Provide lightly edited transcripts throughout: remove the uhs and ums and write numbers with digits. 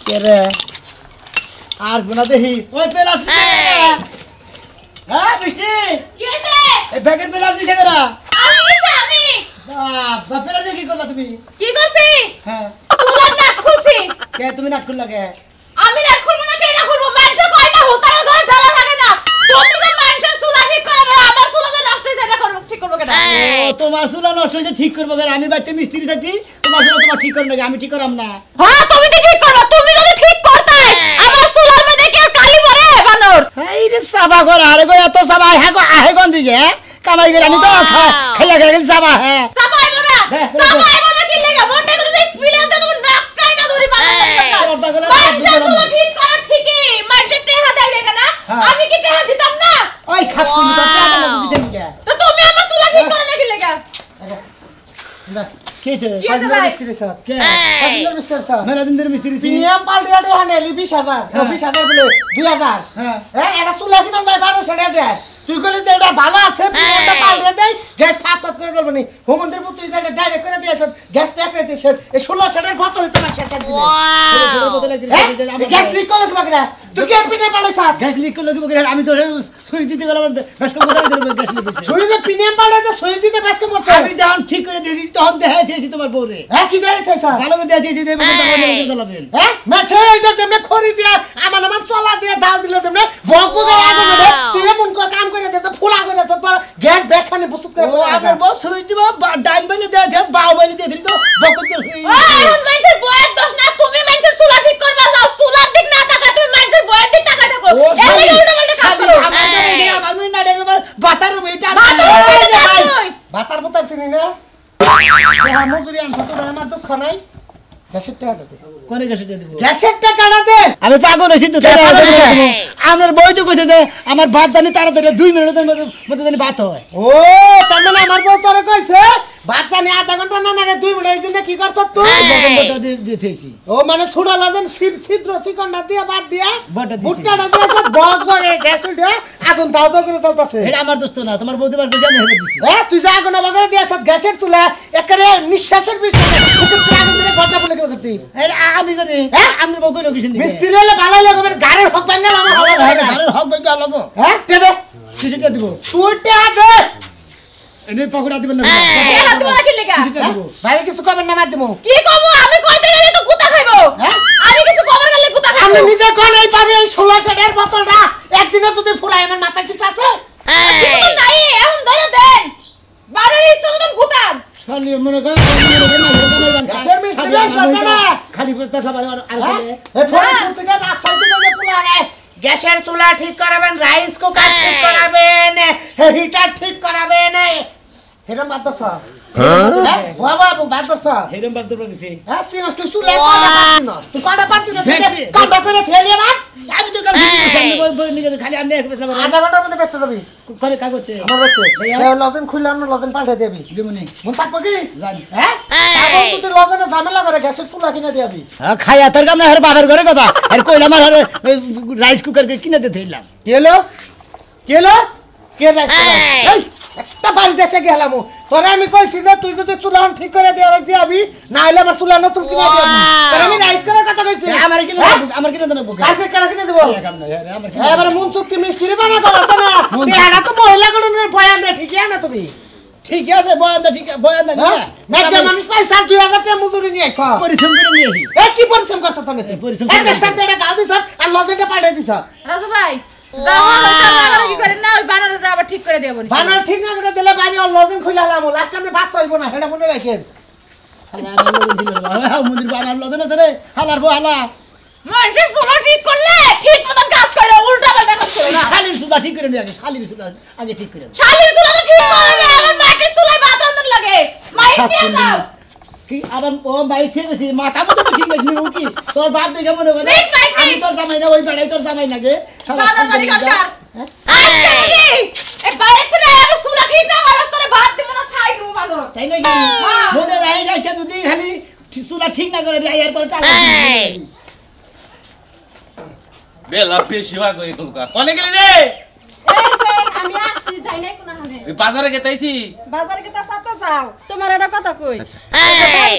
কে রে আর গুনা দেখি ওই পেলাস হ্যাঁ মিষ্টি কি হইছে এই ব্যাগের পেলাস দিছে কেরা আমি বাপ পেলাস দিয়ে কি করলা তুমি কি করছি হ্যাঁ চুলার নাট খুলছি কে তুমি নাট করলা কে আমি নাট খুলবো না কেডা খুলবো মানুষ কয়টা হোতার ঘর ঢালা থাকে না তুমি যে মানুষের চুলা ঠিক করবে আমার চুলা যে নষ্ট হইছে এটা করব ঠিক করব কেডা ও তোমার চুলা নষ্ট হইছে ঠিক করব কেন আমি বাইতে মিস্ত্রি থাকি তোমার চুলা তোমার ঠিক করব না আমি ঠিক করাম না হ্যাঁ তুমি কি ঠিক করবে তুমি যদি ঠিক করতে আমার চুলার মধ্যে কি আর কালি পড়ে বানর এই রে সাবা ঘর আরে গো এত সাবা আহে কোন দিকে কামাই করে আমি তো খাইয়া খাইয়া সাবা হ্যাঁ সাফাই মোরা কি লাগা মনটা করে স্পিলে দাও তুমি নাক কাইনা ধরি বানর মানুষের চুলা ঠিক করা ঠিকই মানুষের টেহা দেয় না আমি কি টেহা দিতাম না ওই খাস তুমি তো টাকা দিতে নিকে তো তুমি আমার চুলা ঠিক করে না কি লাগা না কেছে কাজলা মিস্ত্রি স্যার কে কাজলা মিস্ত্রি স্যার মেলা দিন ধরে মিস্ত্রি প্রিমিয়াম পাল্টিয়াতে হানেলি 20000 20000 বলে 2000 হ্যাঁ এটা চুলা কিনা যায় 1200 টাকা দেয় তুই কইলে যে এটা ভালো আছে প্রিমিয়ামটা পাল্টিয়ে দেই গ্যাস ফাত করে দেব নি হোমন্দির পুত্র এটা ডাইরেক্ট করে দিয়েছে গ্যাস ট্যাক রেতে সে 1600 এর বোতল তোমার শেষ দিবে গ্যাস লিক করলো কি বাগরা তুই কে পিনে পালে স্যার গ্যাস লিক করলো কি বলে আমি তো সুইচ দিতে গেলাম বেশ কম কথা ধরে গ্যাস লিক হইছে তুই যে প্রিমিয়াম পাল্টিয়ে সুইচ দিতে বেশ কম করছ আমি যখন ঠিক করে দিয়ে দিছি তখন দেখাইছি তোমার বউরে হ্যাঁ কি দেয় স্যার ভালো করে দেখাইছি দেব করে চালাবেন হ্যাঁ মেছে এই যে তুমি খড়ি দিয়া আমার চলা দিয়ে দাও দিলে তুমি বক বকে আগুন দে তুই এমন কাম করে দে ফুলা করে দে তোর গ্যাস ব্যাখানে বুসুত করে ও আমার বউ সুইচ দিব ডাইন বাইলে দেয় দে বাও বাইলে দিয়ে দিলি তো বকত করে সুইচ এখন মানুষের বয়ের দোষ না তুমি মানুষের চুলা ঠিক করবা যাও চুলার দিক না তাকা তুমি মানুষের বয়ের দিক তাকাই দেখো এই উল্টা পাল্টা কাজ করো আমি না দেব বাতার মেটা বাতার বাতার চিনি না হ্যাঁ মজুরি আনছ তো আমার দুঃখ নাই গ্যাসের টাকাটা দে কোনে গ্যাস দিব গ্যাসের টাকাটা দে আমি পাগল হইছি তো আমার বই তো কইতে দে আমার ভাত জানি তাড়াতাড়ি 2 মিনিটের মধ্যে জানি ভাত হয় ও তার মানে আমার বউ তোরে কইছে ভাত জানি আধা ঘন্টা না না 2 মিনিট এই জন্য কি করছ তুই বটটা দিতেছি ও মানে ছুড়া লাজেন ছিদ্র চিকনটা দিয়া বাদ দিয়া বটটা দিছি বুটটাটা দিয়েছে বক বকে গ্যাস উঠে আগুন দাও দাও করে চলতেছে এটা আমার দোস্ত না তোমার বউ দিবার কইছে আমি হেবে দিছি তুই যা আগুন বগরে দিয়েছ গ্যাসের চুলা একেবারে নিঃশ্বাসের বিষয় আগুন ধরে ঘরটা বলে কেউ করতি আমি জানি আমি বউ কইলো কিছু মিস্ত্রি হলে ভালো লাগবে গাড়ির হক ভাঙা আমার ভালো লাগে না আরে হক ভাই আলবো হ্যাঁ তে দে কিছু কে দিব তুই তে দে এনে পকড়া দিবেন না এই হাত তোমার কি লাগা ভাই কিছু কবেন না মার দিমু কি কমু আমি কইতে গেলে তো কুতা খাইবো আমি কিছু কবার গেলে কুতা খাইবো আমি নিজে কোন এই পাবে এই 1600 এর বোতলটা একদিনে যদি ফুরাই আমার মাথা কিছু আছে কিছু তো নাই এখন ধরে দেন বাড়ির ইচ্ছা মতন কুতান খালি মনে কর গ্যাসের মিস্ত্রি আছে না খালি পেছা বারে আর এই ফোন থেকে রাজশাহী থেকে পোলা আরে গ্যাসের চুলা ঠিক করাবেন রাইস কুকার ঠিক করাবেন হিটার ঠিক করাবেন হেরম বাদসা হ্যাঁ বাবা বাদসা হেরম বাদ তো গেছে হ্যাঁ সিনো তুই চুলা তুই কাটা পারতি না তুই কাটা করে থেলিয়ে বাদ আমি তো কাম করছি আমি বই নিয়ে খালি আমি এক পেছা বারে আধা ঘন্টার মধ্যে বেরতে যাবি করে কাগজতে আমার বেরতে লজেন খুললাম না লজেন পাল্টে দিবি দেবনি মন থাকবো কি জানি হ্যাঁ তারপর তুই লজেনে ঝামেলা করে গ্যাসের চুলা কিনে দিবি খায়া তোর কাম না হের বাবার ঘরে কথা আর কইলা আমার রাইস কুকার কে কিনে দিতে হইলাম কি হলো কে রাইস কুকার এই একটা বাড়ি দেশে গেলাম তোরে আমি কইছি যে তুই যদি চুলা ঠিক করে দিবি না হলে আমার চুলা নতুন কিনে দিবি তোরে আমি রাইস করার কথা কইছি আমার কিনে দেন বুক কালকে কেন কিনে দেব কাম না আমার এবারে মন চুক্তি মিস্ত্রি বানা করছ না এটা তো মহিলা গণনের বয়ান দে ঠিক না তুমি ঠিক আছে বয়ানদা ঠিক বয়ানদা নিয়া মেঘা মানুষ পয়সা 2000 টাকা মজুরি নিয়ে আইছ পরিশ্রম করে নিয়ে আহি এ কি পরিশ্রম করছ তুমি পরিশ্রম এত স্টার্ট এটা গাও দিছ আর লজেটা পাল্টে দিছ রাজু ভাই যাও না কি করেন না ওই বানারে যা আবার ঠিক করে দেব নি বানার ঠিক না করে দিলে আমি আর লজেন খুইলালাম লাস্ট টাইমে বাদ চাইবো না এটা মনে রাখেন মন্দির বানার লদন আছে রে হালার বউ হালা মানুষের চুলা ঠিক করলে ঠিক মতন কাজ করে উল্টা পাল্টা কাজ করে না শালির সুদা ঠিক করে নিয়ে আগে শালির সুদা আগে ঠিক করে শালির চুলা তো ঠিক করে না আমার মাটির চুলায় ভাত রান্নার লাগে মাইক নিয়ে যাও কি আবার ও ভাই ঠিক আছে মাথা মতো তো ঠিক লাগনি ও কি তোর বাপ দেখে মনে করে আমি তোর জামাই না ওই বেড়াই তোর জামাই না গে বানাজারি কাটকার আজকে নাকি এই বাইরে থেকে আমার চুলা ঠিক না আর তোরে ভাত দিব না ছাই দিব মানুষ তাই নাকি মনে রাই গাছটা যদি খালি সুদা ঠিক না করে আই আর তোর টাকা বেলা পেশি ভাগ কই কোকা কোনে গেলি রে এই যে আমি আসছি যাই নাই কোন হানে বাজারে গেতাইছি বাজারে গেতা সাথে যাও তোমার একটা কথা কই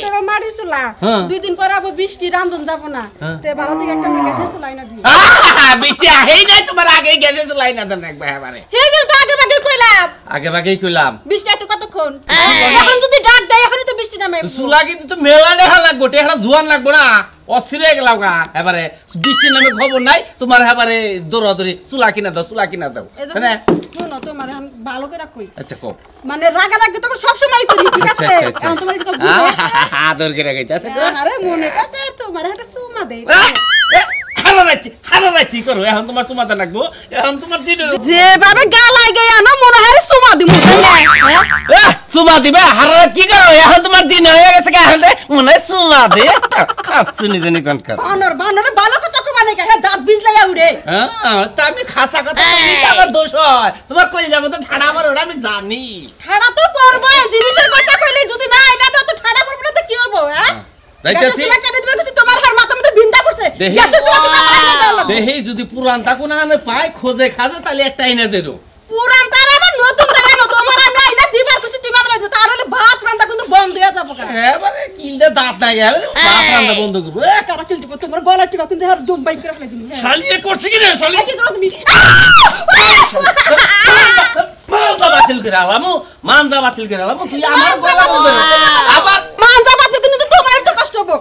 তোর মাটির চুলা 2 দিন পর আবার বৃষ্টি রামধন যাব না তে ভালো থেকে একটা গ্যাসের চুলা আইনা দিও বৃষ্টি আহেই নাই তোমার আগে গ্যাসের চুলা আইনা দেন একবার এবারে হে যে তো আগে ভাগেই কইলাম বৃষ্টি এত কতক্ষণ এখন যদি ডাক দেয় এখনই তো বৃষ্টি নামে চুলা কিন্তু তো মেলা দেখা লাগবো টেহা জোয়ান লাগবো না অস্থির হয়ে গেলাম গা এবারে বৃষ্টির নামে খবর নাই তোমার এবারে দৌড়াদৌড়ি চুলা কিনা দাও হ্যাঁ শুনো তোমার এখন ভালো করে কই আচ্ছা কও মানে রাগারাগি তো সব সময় করি ঠিক আছে এখন তোমার এটা আদর করে গাইতে আছে আরে মনে কাছে তোমার একটা সুমা দেই হারারাইতি করো এখন তোমার তোমাতে লাগবো এখন তোমার যেভাবে গালায় গায়া না মনে হয় সুমা দিমু তাই না সুমা দিবে হারারাইতি কি করো এখন তোমার দিন হয়ে গেছে এখন মনে হয় সুমা দে খাচ্ছু নিজে নিকন কর বানর ভালো কথা কো মানে হে দাঁত বিজলাইয়া উড়ে হ্যাঁ তা আমি খাসা কথা বলি আমার দোষ হয় তোমার কই যাবো তো ঠাড়া আমার ওটা আমি জানি ঠাড়া তো পড়বো এই জিনিসের কথা কইলে যদি না এটা তো ঠাড়া পড়বে না তো কি হবে হ্যাঁ যাইতাছি তোমার হার মাথা মধ্যে বিন্দা পড়ছে গ্যাসের চুলা কি না দেহি যদি পুরানটা কোন আনে পায় খোঁজে খাজে তাহলে একটা এনে দেরো পুরানটা না নতুন টাকা না তোমার আমি আইনা দিবার কইছি তুমি আমরা দিও তাহলে ভাত রান্না কিন্তু বন্ধ হয়ে যাবে কেন এবারে কিলদে দাঁত নাই গেল ভাত রান্না বন্ধ করব কারা কিল দিব তোমার গলা টিপা কিন্তু আর দম বাইক করে ফেলে দিমু শালিয়ে করছ কি রে শালি কি ধরো তুমি মানজা বাতিল করে আলামু তুই আমার গলা বন্ধ আবার মানজা বাতিল কিন্তু তোমার একটু কষ্ট হবে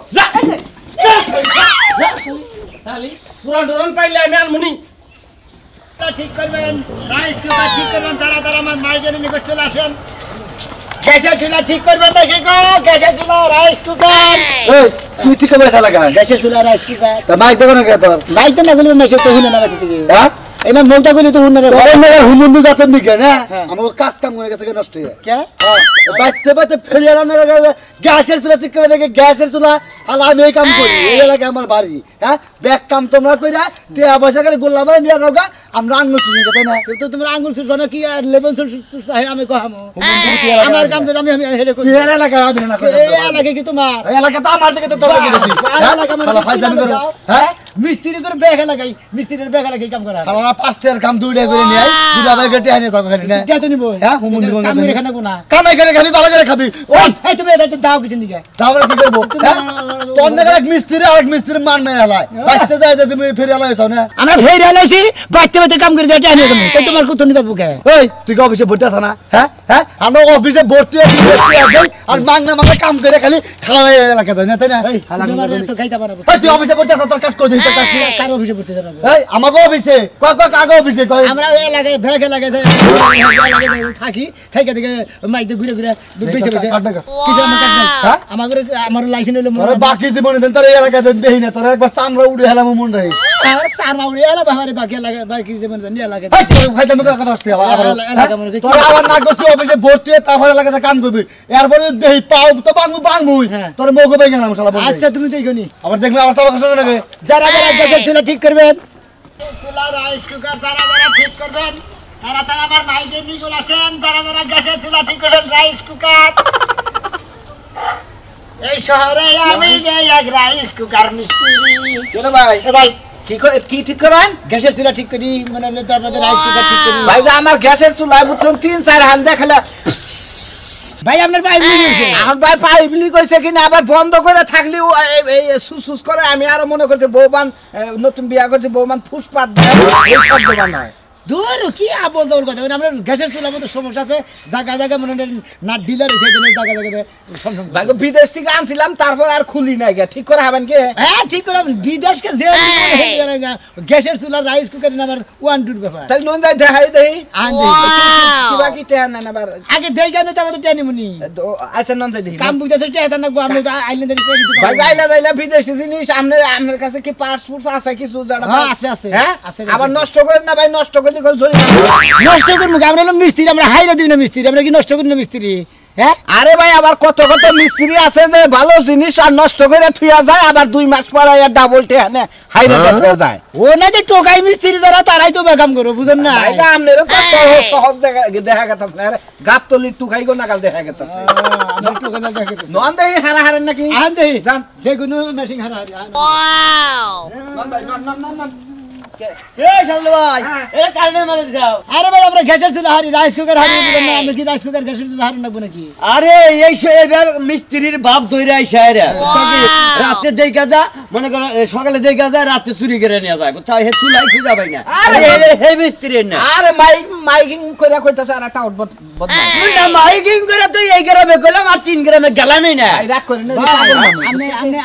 শালি পুরান পাইলে আমি আর মুনি ঠিক করবেন রাইস কুকার ঠিক করবেন তাড়াতাড়ি আমার মাইকের নিকট চলে আসেন গ্যাসের চুলা ঠিক করবেন না কি গো গ্যাসের চুলা রাইস কুকার এই তুই ঠিক করে চালা গা গ্যাসের চুলা রাইস কুকার তা মাইক দেখো না কে তোর মাইক তো না গুলো মেসে তো হুনে না বাতি থেকে হ্যাঁ এমন মোটা গুলো তো হুনে না তোর মেয়ে হুমুন্ডু জাতের দিকে না আমাকে কাজ কাম করে গেছে নষ্ট হয়ে কে বাইতে বাইতে ফেরিয়ে রান্না করে গ্যাসের চুলা ঠিক করে দেখে গ্যাসের চুলা আর আমি এই কাম করি এই এলাকায় আমার বাড়ি হ্যাঁ ব্যাগ কাম তোমরা কইরা টিয়া পয়সা করে গোল্লা মারে নিয়ে যাও গা আমরা আঙ্গুল চুষি তাই না তো তোমার আঙ্গুল চুষবা না কি আর লেবন চুষবা আমি কহামো আমার কাম তো আমি হেডে করি এই এলাকায় আমি না করে এই এলাকা কি তোমার এই এলাকা তো আমার দিকে তো তোর দিকে দিছি এলাকা মানে ফাইজামি করো হ্যাঁ মিস্ত্রি করে ব্যাগ লাগাই মিস্ত্রির ব্যাগ লাগাই কাম করা আর পাঁচটার কাম দুইটা করে নিয়ে আই দুটা ভাই গেটে আনে তো খালি না কে তো নিব হ্যাঁ হুমুন্ডু কোন কাম করে খানা কোনা কামাই করে খাবি ভালো করে খাবি ওই এই তুমি এটা দাও কিছু দিকে তারপরে কি করবো তোর দেখে এক মিস্ত্রি আর এক মিস্ত্রি মান নাই হেলায় বাইতে যায় যে তুমি ফেরে হেলাইছ না আমরা ফের এলাইছি বাইতে বাইতে কাম করে দেটা আনিয়ে তুমি তাই তোমার কত নিবা বুকে ওই তুই কি অফিসে ভর্তি আছ না হ্যাঁ হ্যাঁ আমরা অফিসে ভর্তি আছি আর মাংনা মাংনা কাম করে খালি খাওয়া এলাকা তাই না তাই না তোমার তো খাইতে পারবো তুই অফিসে ভর্তি আছ তোর কাজ করে দিই কাজ কার অফিসে ভর্তি জানাবো এই আমাকে অফিসে কয় কয় কাগো অফিসে কয় আমরা এলাকায় ভেগ এলাকায় থাকি থেকে থেকে মাইতে ঘুরে ঘুরে বেঁচে বেঁচে কিছু আমার কাট নাই হ্যাঁ আমার লাইসেন্স হলো আরে বাকি জীবনে দেন তোর এই এলাকাতে দেই না তোর একবার চামড়া উড়ে হেলাম মন রাই আর সার মাউড়ি এলা বাহারে বাকি এলাকা বাকি জীবন নিয়ে লাগে ভাই তুমি কথা আসতে আবার তোর আবার না করছিস অফিসে ভর্তি হয়ে তারপরে এলাকাতে কাম করবি এরপরে দেই পাও তো বাংমুই তোর মগো বেগে গেলাম শালা আচ্ছা তুমি তো এইখানে আবার দেখলে অবস্থা শুনে নাকি যারা যারা গ্যাসের চুলা ঠিক করবেন চুলা রাইস কুকার যারা যারা ঠিক করবেন তারা তারা আমার মাইকে নিয়ে চলে আসেন যারা যারা গ্যাসের চুলা ঠিক করবেন রাইস কুকার এই শহরে আমি যে এক রাইস কুকার মিস্ত্রি কেন ভাই ভাই কি ঠিক করেন গ্যাসের চুলা ঠিক করি মানে তারপরে রাইস কুকার ঠিক করি ভাই আমার গ্যাসের চুলা বুঝছেন 3-4 হান দেখালে ভাই আপনার পাইপ লিখেছে এখন ভাই পাইপ লিক হইছে কিনা আবার বন্ধ করে থাকলে এই সুস করে আমি আরো মনে করছি বৌমান নতুন বিয়া করছি বৌমান ফুসপাত এই শব্দ বানায় দূর কি বলতে ওর কথা আমরা গ্যাসের চুলার মতো সমস্যা আছে জায়গা জায়গা মনে না ডিলার হয়েছে জায়গা জায়গাতে ভাই বিদেশ থেকে আনছিলাম তারপর আর খুলি নাই গা ঠিক করে হবেন কি হ্যাঁ ঠিক করে বিদেশকে যে গ্যাসের চুলা রাইস কুকার আমার 1-2 ব্যাপার তাই নুন যাই দেখাই দেই কিবা কি টেন না আবার আগে দেই গানে তো আমাদের টেনি মুনি আচ্ছা নুন যাই দেই কাম বুঝাছে টেন না গো আমরা আইল্যান্ডের করে দিতে ভাই গাইলা গাইলা বিদেশি জিনিস আপনার কাছে কি পাসপোর্ট আছে কিছু জানা হ্যাঁ আছে আছে হ্যাঁ আছে আবার নষ্ট করেন না ভাই নষ্ট করলে কল চলি নষ্ট করবো আমরা হলো মিস্ত্রি আমরা হাইরা দিই না মিস্ত্রি আমরা কি নষ্ট করি না মিস্ত্রি হ্যাঁ আরে ভাই আবার কত কত মিস্ত্রি আছে যে ভালো জিনিস আর নষ্ট করে থুয়া যায় আবার 2 মাস পর আর ডাবল টেনে হাইরা দেয়া যায় ও না যে টোকাই মিস্ত্রি যারা তারাই তো কাম করো বুঝেন না ভাই আমনেরও তো সহজ দেখা গেছে না গাবতলি টুকাই গো নাগাল দেখা গেছে আমরা টোকা না দেখে নন দেই হারা হারেন নাকি আন দেই জান যে কোনো মেশিন হারা ওয়াও নন ভাই নন শালু ভাই এ কারণে মারা দিছাও আরে ভাই আমরা গ্যাসের চুলা হারি রাইস কুকার হারি বুঝেন না আমরা কি রাইস কুকার গ্যাসের চুলা হারি নাকবো নাকি আরে এই মিস্ত্রির বাপ ধরে আইসা এরা রাতে দেখা যা মনে করো সকালে দেখা যায় রাতে চুরি করে নিয়ে যায় বুঝছো হে চুলাই খুঁজা পাই না হে মিস্ত্রির না আরে মাইকিং করে কইতাছে আর একটা আউট বদমাই না মাইকিং করে তো এই গ্রামে কইলাম আর 3 গ্রামে গেলামই না রাগ করে না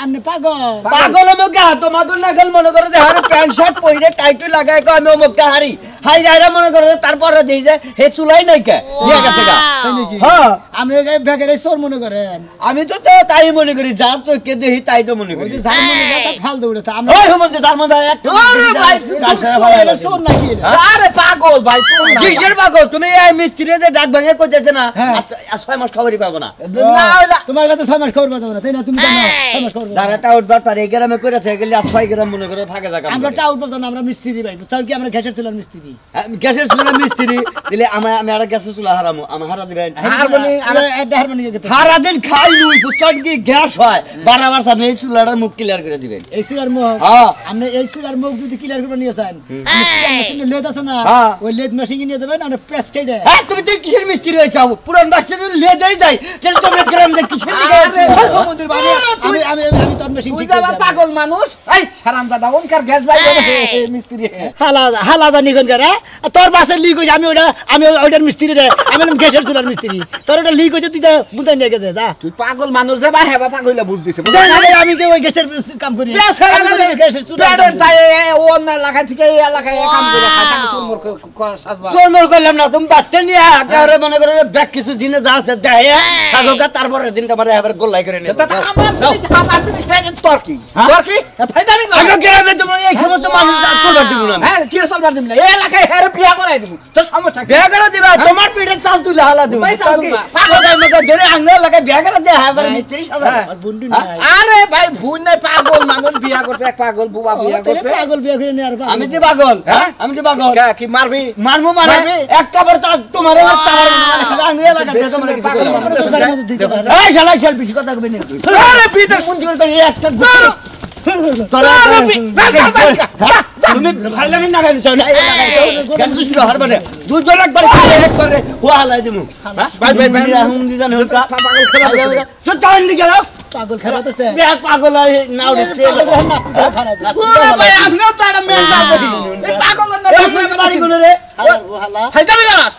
আপনি পাগল পাগল মগা তোমাকে নাগল মনে করে যে হারে প্যান্ট শার্ট পরে টাইট লাগায় কো আমি অমুকটা হারি হাই যাইরা মনে করে তারপরে দেই যে হে চুলাই নাই কে নিয়ে গেছে গা হ্যাঁ আমি বেকারে চোর মনে করেন আমি তো তাই মনে করি যা চোখে দেখি তাই তো মনে করি যার মনে কথা ফাল দৌড়াতে আমরা ওই হুমন্তে যার মধ্যে একটা আরে ভাই চোর নাকি এটা আরে পাগল ভাই চুপ না কিসের পাগল তুমি এই মিস্ত্রি যে ডাক ভাঙে কইতেছে না আচ্ছা 6 মাস খবরই পাবো না না হইলা তোমার কাছে 6 মাস খবর পাবো না তাই না তুমি জানো 6 মাস খবর যারা টাউট বার তার এই গ্রামে কইরাছে গেলে আর 6 গ্রাম মনে করে ফাঁকা জায়গা আমরা টাউট পাবো না আমরা মিস্ত্রি ভাই বুঝছো কি আমরা গ্যাসের চুলার মিস্ত্রি গ্যাসের চুলা মিস্ত্রি দিলে আমি আর গ্যাসের চুলা হারামু আমার হারা দিবেন হারমোনি সারা দিন খাই লুই বুঝছেন কি গ্যাস হয় বারবার সামনে এই চুলাটার মুখ ক্লিয়ার করে দিবেন এই চুলার মুখ হ্যাঁ আপনি এই চুলার মুখ যদি ক্লিয়ার করে নিয়ে যান আপনি লেদ আছে না হ্যাঁ। ওই লেদ মেশিন নিয়ে দেবেন আর পেস্ট কেটে হ্যাঁ তুমি তো কিসের মিস্ত্রি হয়েছাও পুরান বাচ্চা যদি লেদেই যায় তাহলে তোমরা গ্রাম দেখি কিসের মন্দির বাড়ি আমি তোর মেশিন তুই ঠিক যাবা পাগল মানুষ এই সারাম দাদা ওনকার গ্যাস ভাই মিস্ত্রি হালা জানি কোন করে তোর বাসে লিক হইছে আমি ওইটার মিস্ত্রি রে আমি গ্যাসের চুলার মিস্ত্রি তোর ওটা লিক হইছে তুই তো বুঝাই নিয়ে গেছে যা তুই পাগল মানুষ যে বা হেবা পাগললা বুঝ দিছে আমি তো ওই গ্যাসের কাম করি গ্যাসের চুলা পেডের তাই ও না এলাকা থেকে এই এলাকায় কাম করে খায় তাকে সুরমর সাজবা চোরমোর করলাম না তুমি বাড়তে নিয়ে একেবারে মনে করো যে ব্যাগ কিছু জিনিস যা আছে দেয় থাকুক তারপরের দিন তোমার এবার গোল্লাই করে নেবে আমার জিনিস থাকে তোর কি ফায়দামি না আগে গ্রামে তোমার এই সমস্ত মানুষ চলবার দিব না হ্যাঁ কি চলবার দিবি না এই এলাকায় হের বিয়া করাই দিব তোর সমস্যা কি বিয়া করে দিবা তোমার পিঠে চাল তুলে হালা দিব ভাই চাল দিবা। পাগল মতো ধরে আঙ্গুল লাগায় বিয়া করে দেয় এবার মিস্ত্রি সাদা আর বন্ধু নাই আরে ভাই ভুল নাই পাগল মানুষ বিয়া করছে এক পাগল বুবা বিয়া করছে পাগল বিয়া করে নিয়ে আর আমি যে পাগল হ্যাঁ? আমি যে পাগল কি মারবি মারমু মানে মারবি? এক কাপড় তোমার আঙ্গুল লাগাতে তোমার কিছু পাগল করলাম মানুষ। এই শালা শাল বেশি কথা কইবি না আরে পিতার মন জোর করে একটা তুমি ফাইলামি না গাইছো না এই গান সুজি হার মানে দুজন একবার এক করে ওয়ালাই দিমু ভাই, ভাই, ভাই। হুম দি জানো কা পাগল খেলা তো তান দি গেল পাগল খেলাতেছে দেখ পাগল নাও দিচ্ছে ওরে ভাই আপনিও তো একটা মেল দাও এই পাগল না তুমি বাড়ি কোন রে হালা ফায়দামি করাস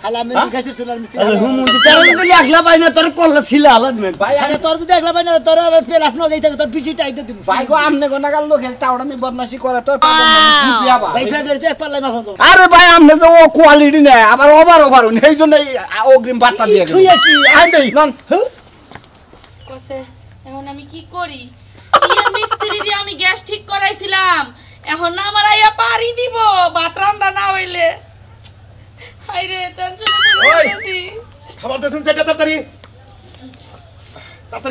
হালা আমি গ্যাসের চুলার মিস্ত্রি হুম দি তেরো দিলি একলা পাই না তোর কল্লা ছিল আলা দিবে ভাই আরে তোর যদি একলা পাই না তোর ফেলাস না যাইতে তোর পিছি টাইট দিব ভাই গো আমনে গো নাগাল লোক একটা ওড়ামি বদমাশি করে তোর পাগল মানুষ বুঝিয়া বা ভাই ফেলে এক পাল্লাই মাফন তো আরে ভাই আমনে যে ও কোয়ালিটি নেই আবার ওভার এই জন্য অগ্রিম বার্তা দিয়ে তুই কি আই দেই নন কসে এখন আমি কি করি কি মিস্ত্রি দিয়ে আমি গ্যাস ঠিক করাইছিলাম এখন না আমার আইয়া পারি দিব ভাত রান্না না হইলে হাইরে টেনশনে পড়ে ওই! গেছি খাবার দেন সেটা তাড়াতাড়ি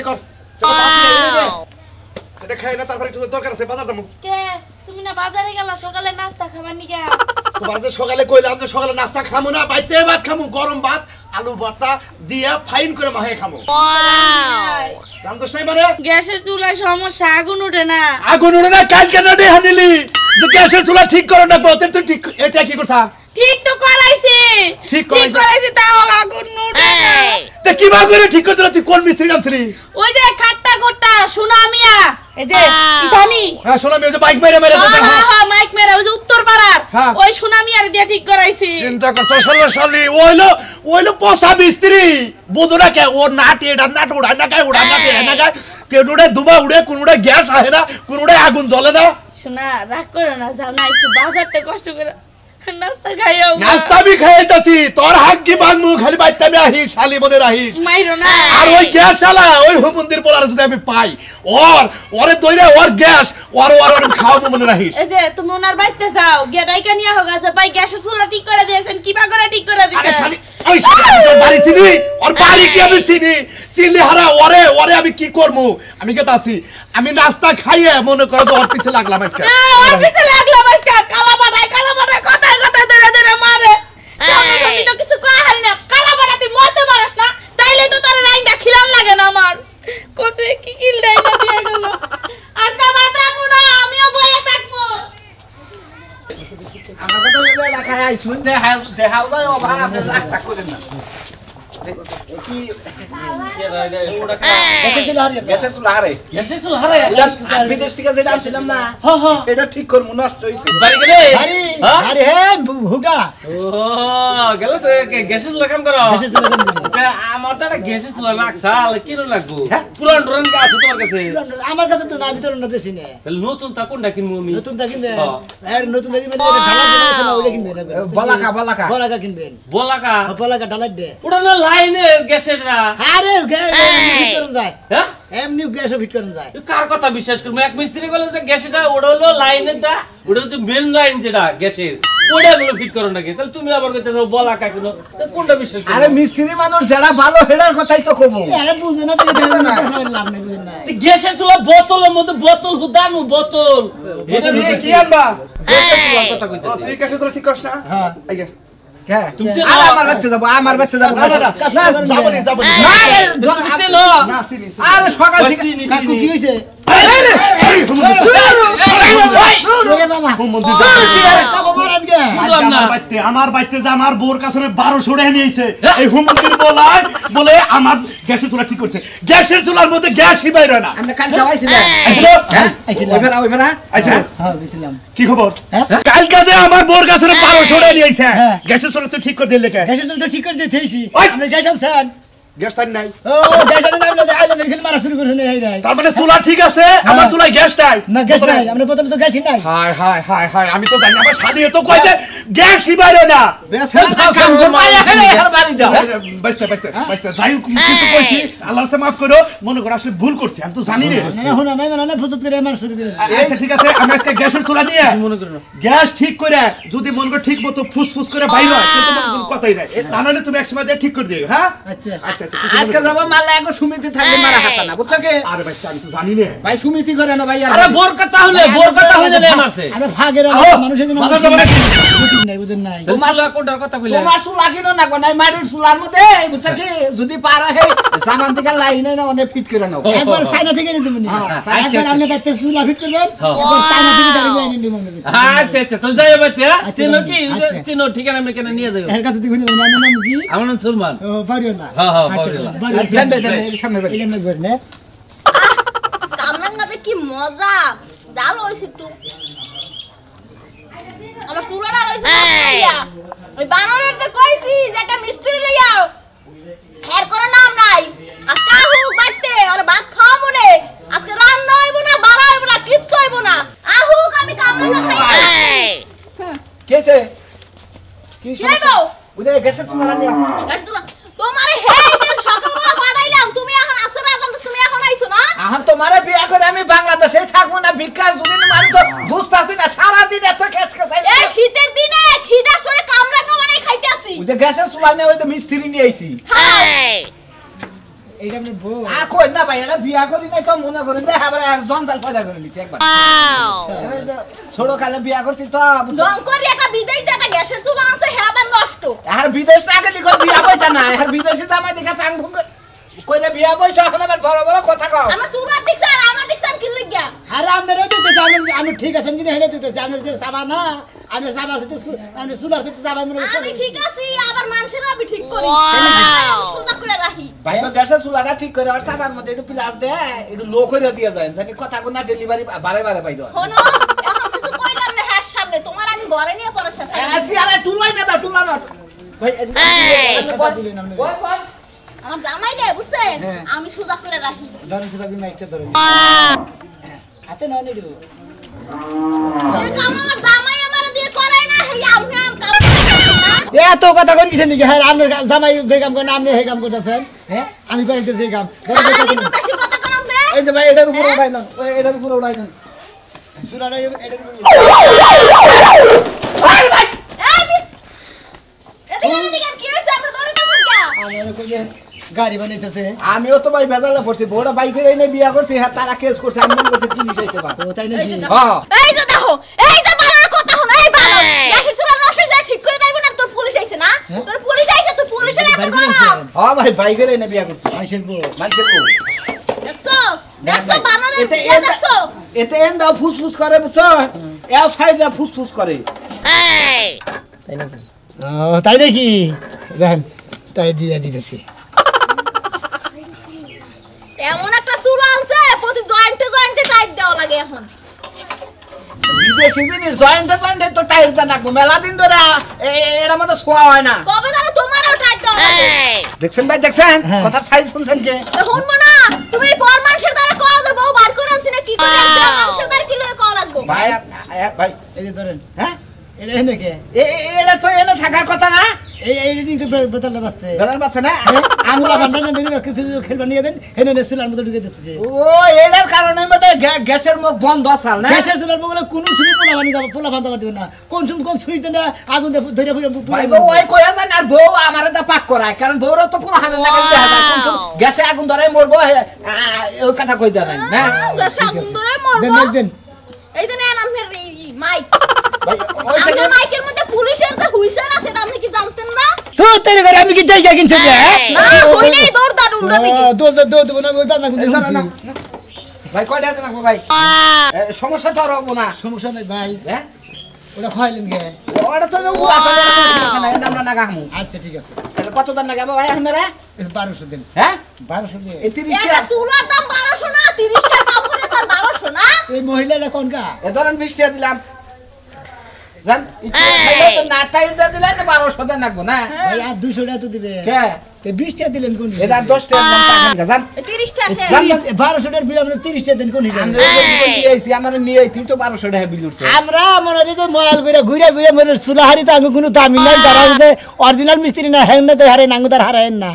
কর সেটা খাই না তারপরে একটু দরকার আছে বাজার যাবো কে তুমি না বাজারে গেলা সকালে নাস্তা খাবার নিগা তোমার যে সকালে কইলাম যে সকালে নাস্তা খামু না বাইতে ভাত খামু গরম ভাত আলু ভর্তা দিয়া ফাইন করে মাহে খামু রামদোষ নাই মানে গ্যাসের চুলায় সমস্যা আগুন উঠে না আগুন উড়ে না কাজ কেন দিয়ে হানিলি যে গ্যাসের চুলা ঠিক করো না বলতে তুই ঠিক এটা কি করছা ঠিক তো করাইছি ঠিক করাইছি? করাইছি তাও আগুন উঠে না তে কি বা করে ঠিক করতে তুই কোন মিস্ত্রি আনছিলি ওই যে খাট্টা গোটা সুনামিয়া এই যে ইতানি হ্যাঁ শোনা আমি ওই যে বাইক মেরে মেরে হ্যাঁ মাইক মেরা ওই যে উত্তর পাড়ার হ্যাঁ। ওই সুনামিয়ার দিয়ে ঠিক করাইছি চিন্তা করছো ষোলো সালি ওইলো পচা মিস্ত্রি বুঝো না কে ও নাটি এটা নাট উড়ায় না গায়ে উড়ায় না টেনে না গায়ে কেউ উড়ে দুবা উড়ে কোন উড়ে গ্যাস আহে না কোন উড়ে আগুন জ্বলে না শোনা রাগ করো না যাও না একটু বাজারতে কষ্ট করে নাস্তা খাইও নাস্তা আমি খাইতেছি তোর হাত কি বাংমু খালি বাইতে আমি আহি শালি মনে রাহিস মাইরো না আর ওই গ্যাস চালা ওই মন্দির পোলার যদি আমি পাই ওরে দইরে ওর গ্যাস ওর খাওয়াবো মনে রাহিস এই যে তুমি ওনার বাড়িতে যাও গিয়ে ডাইকা নিয়ে হোক আছে ভাই গ্যাসের চুলা ঠিক করে দিয়েছেন কিবা করে ঠিক করে আরে দিয়েছেন শালি ওই শালি তোর বাড়ি চিনি ওর বাড়ি কি আমি চিনি চিনলি হারা ওরে আমি কি করবো আমি কে তাছি আমি নাস্তা খাইয়ে মনে করো যে ওর পিছে লাগলাম আজকে ওর পিছে লাগলাম আজকে কালা বাটায় কথায় ধরে ধরে মারে সামনে সামনে তো কিছু কয় হারি না কালা বাটা তুই মরতে পারস না তাইলে তো তোর রাইন্দা খিলান লাগে না আমার কোসে কি কিল ডাইনা দিয়ে গেল আজকে ভাত রাখবো না আমিও বইয়ে থাকবো আইছুন দেখাও যায় ও ভাই আপনি রাগটা করেন না কি গ্যাসের চুলা হারে বিদেশ থেকে যেটা আনছিলাম না এটা ঠিক করবো নষ্ট হয়েছে আরে হে হুগা গ্যাসের চুলা কাম করো আমার তো একটা গ্যাসের চুলা লাগছাল কিরম লাগবো পুরান ডুরান আছে তোমার কাছে আমার কাছে তো না ভিতরে না বেশি না তাহলে নতুন তা কোনটা কিনবো আমি নতুন তা কিনবেন আর নতুন তা কিনবেন ঢালা দিবেন ওইটা কিনবেন বলাকা বলাকা কিনবেন বলাকা বলাকা ঢালা দে ওটা না লাইনের গ্যাসের না আরে ফিট করুন যায় হ্যাঁ এমনি গ্যাসও ফিট করুন যায় কার কথা বিশ্বাস করবো এক মিস্ত্রি বলে যে গ্যাসটা ওটা হলো লাইনেরটা ওটা হচ্ছে মেন লাইন যেটা গ্যাসের ওটা গুলো ফিট করো নাকি তাহলে তুমি আবার কইতে বলাকা কিনো কোনটা বিশ্বাস করবো আরে মিস্ত্রি মানুষ যারা ভালো হেডার কথাই তো কব আরে বুঝে না তো লাভ নেই বুঝেন না গ্যাসের চুলা বোতলের মধ্যে বোতল হুদানু বোতল এটা কি আনবা গ্যাসের চুলার কথা কইতেছি তুই কাছে তোরা ঠিক করছ না হ্যাঁ আইগে তুমি আর আমার বাড়িতে যাবো না যাবো না না চিনি আর সকাল থেকে কাকু কি হইছে ওরে বাবা কাকু মারান গে আমার বাইতে যে আমার বোর কাছে 1200 টাকা নিয়েছে এই হুমন্দির বলে আমার গ্যাসের চুলা ঠিক করছে গ্যাসের চুলার মধ্যে গ্যাসই বাইর হয় না আমরা কাল যাওয়াইছিলাম আইছিল ওইবার আচ্ছা হ্যাঁ বুঝলাম কি খবর হ্যাঁ? কাল কাজে আমার বোর কাছে 1200 টাকা নিয়েছে গ্যাসের চুলা তো ঠিক করে দিলে কে গ্যাসের তো ঠিক করে দিয়েছি ওই! আপনি গ্যাস আনছেন গ্যাস তাই নাই ও গ্যাসের নাম না আইলেন খেল মারা শুরু করেছেন এই নাই তার মানে চুলা ঠিক আছে আমার চুলায় গ্যাস নাই না গ্যাস নাই আমরা প্রথমে তো গ্যাসই নাই হায় হায় হায় হায় আমি তো জানি আমার শালি তো কই যে গ্যাসই বাইরে না বাইস্তে যাই কিছু কইছি আল্লাহ সে maaf করো মনে করো আসলে ভুল করছি আমি তো জানি না না হোনা নাই মানে না ফুজত করে আমার শুরু করে আচ্ছা ঠিক আছে আমি আজকে গ্যাসের চুলা নিয়ে মনে করো গ্যাস ঠিক করে যদি মনে করো ঠিক মতো ফুসফুস করে বাইরে হয় কিন্তু কোনো কথাই নাই তাহলে তুমি একসময় যা ঠিক করে দিও হ্যাঁ আচ্ছা আচ্ছা আচ্ছা আজকে যাব মালা এক সমিতি থাকবে মারা হাতা না বুঝছো কি আরে বাইস্তে আমি তো জানি না ভাই সমিতি করে না ভাই আরে বোর কথা হলে মারছে আমি ভাগের মানুষের দিন বাজার যাবো নাকি নাই বুঝেন নাই তোমার চুলা কোনটার কথা কইলা তোমার চুলা কিনো না গো নাই মাটির চুলার মধ্যে বুঝছো কি যদি পারা হে সামান থেকে লাইনে না অনেক ফিট করে নাও একবার চায়না থেকে নিতে বনি একবার আপনি বাইতে চুলা ফিট করবেন একবার চায়না থেকে ডাইরেক্ট লাইনে নিব মনে করি আচ্ছা আচ্ছা তো যাই বাইতে চিনো কি চিনো ঠিকানা আমি কেন নিয়ে যাও এর কাছে দেখুন আমার নাম কি আমার নাম সুলমান ও পারিও না হ্যাঁ, হ্যাঁ, আচ্ছা পারিও না। পারিও জানবে সামনে বাড়ি এখানে বসনে কামরাঙ্গাতে কি মজা জাল হইছে একটু আমার চুলাটা রইছে ওই বানরেরতে কইছি যে একটা মিস্ত্রি লইয়াও খের করে নাম নাই আজকে আহুক বাইতে আরে ভাত খাওয়া মনে আজকে রান্না হইব না বাড়া হইব না কিচ্ছু হইব না আহুক আমি কামরাঙ্গা খাই কেছে কি কি হইব বুঝে গেছে চুলা নিয়া গাছ তোমার তোমার হেই যে সকালবেলা পাঠাইলাম তুমি এখন আসো না তুমি এখন আইছো না আহা তোমারে বিয়া করে আমি বাংলাদেশে থাকবো না ভিক্ষার জন্য আমি তো বুঝতাছি না সারা দিন এত খেচ খেচাই এই শীতের দিনে খিদা সরে কামরাঙ্গা বানাই খাইতেছি বুঝে গ্যাসের চুলা নিয়ে ওই তো মিস্ত্রি নিয়ে আইছি এইটা আপনি বউ আর কই না ভাই এটা বিয়া করি নাই তো মনে করেন যে আবার আর জঞ্জাল পয়দা করে লিখি একবার ছোট কালে বিয়া করছি তো দম করে একটা বিদেশ একটা গ্যাসের চুলা আনছে হে আবার নষ্ট আর বিদেশ না গেলি কই বিয়া বইতা না আর বিদেশে জামাই দেখা ফাং ফুং কইলে বিয়া বইছ এখন আবার বড় বড় কথা কও আমার চুলা দেখছ আর আমার দেখছাম কি লাগিয়া আরে আপনারা দিতেছে আমি ঠিক আছেন কিনা হেলে দিতেছে আমি যে সাবা না আমি সাবার সাথে আমি সুলার সাথে সাবা মনে আমি ঠিক আছি আবার মানুষের আমি ঠিক করি সোজা করে রাখি ভাই তো গ্যাসের চুলাটা ঠিক করে আর সাবার মধ্যে একটু প্লাস দে একটু লো করে দিয়া যায় জানি কথা কোনা ডেলিভারি বারে বারে পাই দাও শোনো এখন কিছু কইলাম না হ্যাঁ সামনে তোমার আমি ঘরে নিয়ে পড়েছে আছি আরে তুলাই না দাও তুলা না ভাই আমার জামাই রে বুঝছেন আমি সোজা করে রাখি ধরেন সেটা বিমা একটা ধরেন হাতে না নিডু এই কাম আমার জামাই আমার দিয়ে করাই না হে আমি কাম এত কথা কোন কিছু নাকি হ্যাঁ আপনার জামাই যে কাম করেন আপনি সেই কাম করতেছেন হ্যাঁ আমি করিতেছি এই কাম আমি তো বেশি কথা কম রে এই যে ভাই এটার উপর উড়াই না এটার উপর উড়াই না সুলাটা এটা এই মিস এদিকে কি হইছে আমরা দৌড়াইতেছেন কে আমার কই যে গাড়ি বানাইতেছে আমিও তো ভাই বেজালে পড়ছি বড় বাইকের এনে বিয়া করছি হ্যাঁ তারা কেস করছে আমি মনে করছি পুলিশ আইছে বা ও তাই নাকি হ্যাঁ এই যে দেখো এই যে বানরের কথা শুনো এই বানর গ্যাসের চুলা নষ্ট হইছে ঠিক করে দাইব না তোর পুলিশ আইছে না তোর পুলিশ আইছে তুই পুলিশের এত গরম হ্যাঁ ভাই বাইকের এনে বিয়া করছি আইছেন বউ মানুষের বউ দেখছো দেখছো বানরের দেখছো এতে এন দাও ফুসফুস করে বুঝছো এও সাইড ফুসফুস করে তাই নাকি তাই নাকি দেখেন তাই দিয়ে দিতেছি এমন একটা চুলা আনছে প্রতি জয়েন্টে জয়েন্টে টাইট দেওয়া লাগে এখন বিদেশি জিনিস জয়েন্টে জয়েন্টে তো টাইট দেন রাখবো মেলা দিন ধরে এর মধ্যে শোয়া হয় না কবে ধরে তোমারও টাইট দেওয়া লাগে দেখছেন ভাই দেখছেন কথা সাইজ শুনছেন কে শুনবো না তুমি বড় মানুষের দ্বারা কল দেবো বার করে আনছি না কি করে আনছি মানুষের দ্বারা কি লয়ে কল লাগবো ভাই ভাই এই যে ধরেন হ্যাঁ এটা এনে কে এটা তো এনে থাকার কথা না এই নিতে বেতাল বাচ্চা বেলার বাচ্চা না আমলা বান্ডা না দিন কিছু খেল বানিয়ে দেন এনে নেছিলাম মতো ঢুকে দিতেছে ও এটার কারণে মানে গ্যাসের মুখ বন্ধ আসাল না গ্যাসের চুলার বগলে কোনো সুই পোলা বানিয়ে যাবে পোলা বান্ধা দিবেন না কোন সুইতে না আগুন ধরে ভাই বউ ওই কইয়া দেন আর বউ আমারে দা পাক করায় কারণ বউরা তো পুরো হানে লাগা যায় গ্যাসে আগুন ধরে মরবো ওই কথা কই দেন না গ্যাসে আগুন ধরে মরবো দেন এই দেন এর নামের মাইক ভাই ওই থেকে আমার মাইকের মধ্যে পুলিশের যে হুইসেল আছে এটা আপনি কি জানতেন না তো তেরে করে আমি কি জায়গা কিনছি রে না হইলেই দৌড় দাঁড় উল্টো দিকে দৌড় দেবো না ওই বাজনা কিন্তু ভাই কয়টা রাখবো ভাই সমস্যা তো আর হবো না সমস্যা নাই ভাই হ্যাঁ ওটা খাইলেন গে ওটা তো আসলে সমস্যা নাই আমরা না গামু আচ্ছা ঠিক আছে তাহলে কত দাম লাগাবো ভাই আপনারা 1200 দিন হ্যাঁ 1200 দিন এই 30 একটা চুলার দাম 1200 না 30 টাকা কাম করে স্যার 1200 না এই মহিলাটা কোন গা এ ধরেন 20 টাকা দিলাম জান ইচ্ছা খাইলে তো না তাই দিলে তো 1200 দেন রাখবো না ভাই আর 200 টাকা তো দিবে কে তে 20 টাকা দিলেন কোন এটা 10 টাকা দাম টাকা জান 30 টাকা আছে 1200 টাকার বিল আমরা 30 টাকা দেন কোন হিসাবে আমরা নিয়ে আইছি আমরা নিয়ে আইছি তো 1200 টাকা বিল উঠছে আমরা মনে হয় যে মোবাইল করে ঘুরে ঘুরে মনে চুলাহারি তো আগে কোনো দামি নাই যারা অরিজিনাল মিস্ত্রি না হেন না হারে নাঙ্গুদার হারায়েন না